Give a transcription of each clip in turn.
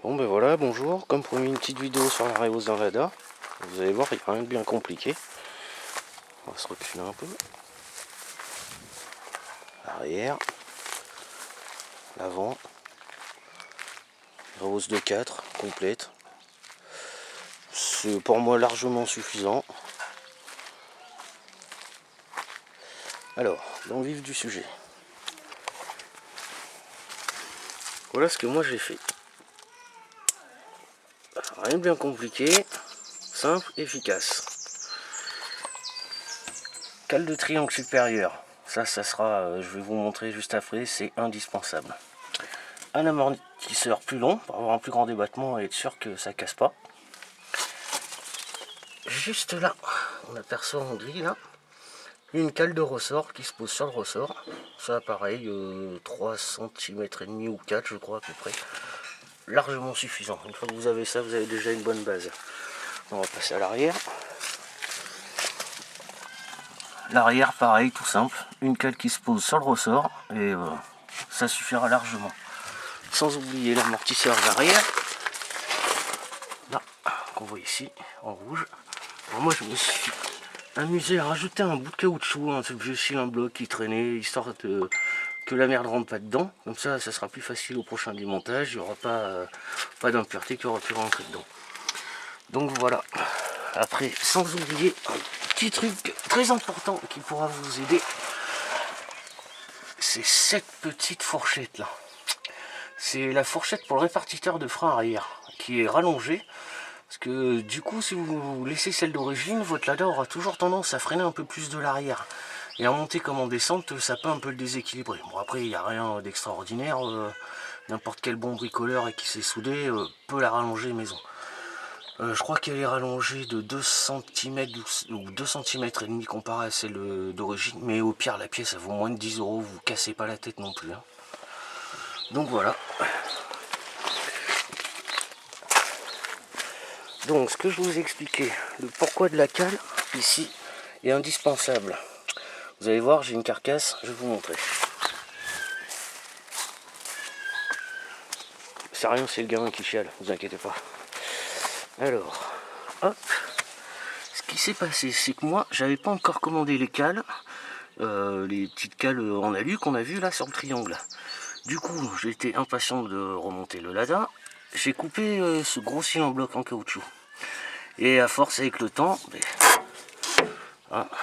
Bon ben voilà, bonjour, comme promis une petite vidéo sur la Reos dans l'ADA. Vous allez voir, il n'y a rien de bien compliqué. On va se reculer un peu. L'arrière, l'avant, Reos de 4, complète. C'est pour moi largement suffisant. Alors, dans le vif du sujet. Voilà ce que moi j'ai fait. Rien de bien compliqué, simple, efficace. Cale de triangle supérieur, ça sera, je vais vous montrer juste après, c'est indispensable. Un amortisseur plus long pour avoir un plus grand débattement et être sûr que ça casse pas. Juste là, on aperçoit en gris là, une cale de ressort qui se pose sur le ressort. Ça pareil, 3 cm et demi ou 4 je crois à peu près. Largement suffisant. Une fois que vous avez ça, vous avez déjà une bonne base. On va passer à l'arrière. L'arrière pareil, tout simple. Une cale qui se pose sur le ressort et ça suffira largement. Sans oublier l'amortisseur d'arrière. Là, qu'on voit ici, en rouge. Alors moi je me suis amusé à rajouter un bout de caoutchouc, un vieux cylindre bloc qui traînait, histoire que la merde rentre pas dedans. Comme ça sera plus facile au prochain démontage, il n'y aura pas d'impureté qui aura pu rentrer dedans. Donc voilà. Après, sans oublier un petit truc très important qui pourra vous aider, c'est cette petite fourchette là. C'est la fourchette pour le répartiteur de frein arrière qui est rallongée. Parce que du coup, si vous laissez celle d'origine, votre Lada aura toujours tendance à freiner un peu plus de l'arrière. Et en montée comme en descente, ça peut un peu le déséquilibrer. Bon après, il n'y a rien d'extraordinaire. N'importe quel bon bricoleur et qui s'est soudé peut la rallonger maison. Je crois qu'elle est rallongée de 2 cm ou 2 cm et demi comparé à celle d'origine. Mais au pire, la pièce, elle vaut moins de 10 €. Vous cassez pas la tête non plus. Hein. Donc voilà. Donc, ce que je vous expliquais, le pourquoi de la cale, ici, est indispensable. Vous allez voir, j'ai une carcasse, je vais vous montrer. C'est rien, c'est le gamin qui chiale, vous inquiétez pas. Alors, hop. Ce qui s'est passé, c'est que moi, j'avais pas encore commandé les cales, les petites cales en alu qu'on a vu là sur le triangle. Du coup, j'ai été impatient de remonter le Lada. J'ai coupé ce gros cylindre bloc en caoutchouc. Et à force avec le temps,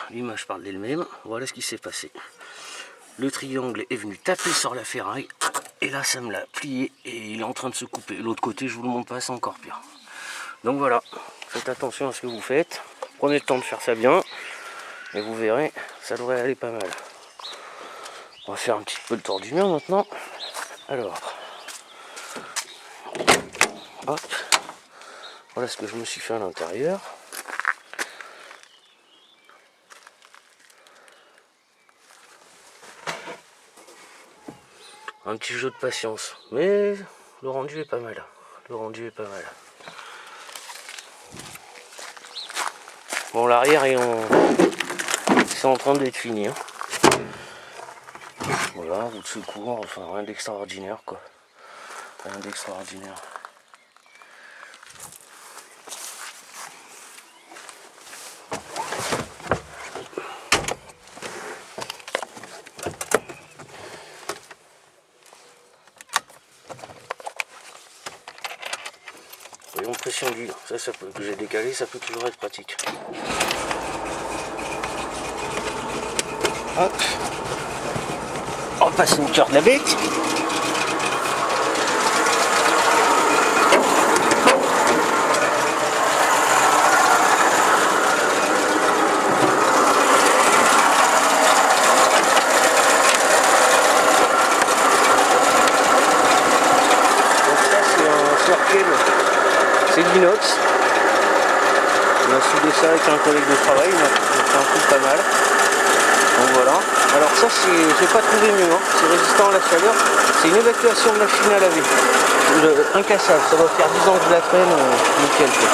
l'image parle d'elle-même, voilà ce qui s'est passé. Le triangle est venu taper sur la ferraille, et là ça me l'a plié, et il est en train de se couper. L'autre côté, je vous le montre pas, c'est encore pire. Donc voilà, faites attention à ce que vous faites, prenez le temps de faire ça bien, et vous verrez, ça devrait aller pas mal. On va faire un petit peu le tour du mur maintenant. Alors, hop, voilà ce que je me suis fait à l'intérieur. Un petit jeu de patience, mais le rendu est pas mal. Le rendu est pas mal. Bon, l'arrière c'est en train d'être fini. Hein. Voilà, roue de secours, enfin rien d'extraordinaire quoi. Rien d'extraordinaire. Voyons pression d'huile, ça peut, que j'ai décalé, ça peut toujours être pratique. Hop. On passe au cœur de la bête. C'est de l'inox. On a soudé ça avec un collègue de travail, on a fait un coup pas mal. Donc voilà. Alors ça, j'ai pas trouvé mieux, hein. C'est résistant à la chaleur. C'est une évacuation de machine à laver. Incassable, ça doit faire 10 ans que je la traîne, nickel quoi.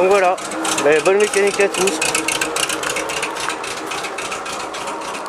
Donc voilà, bonne mécanique à tous.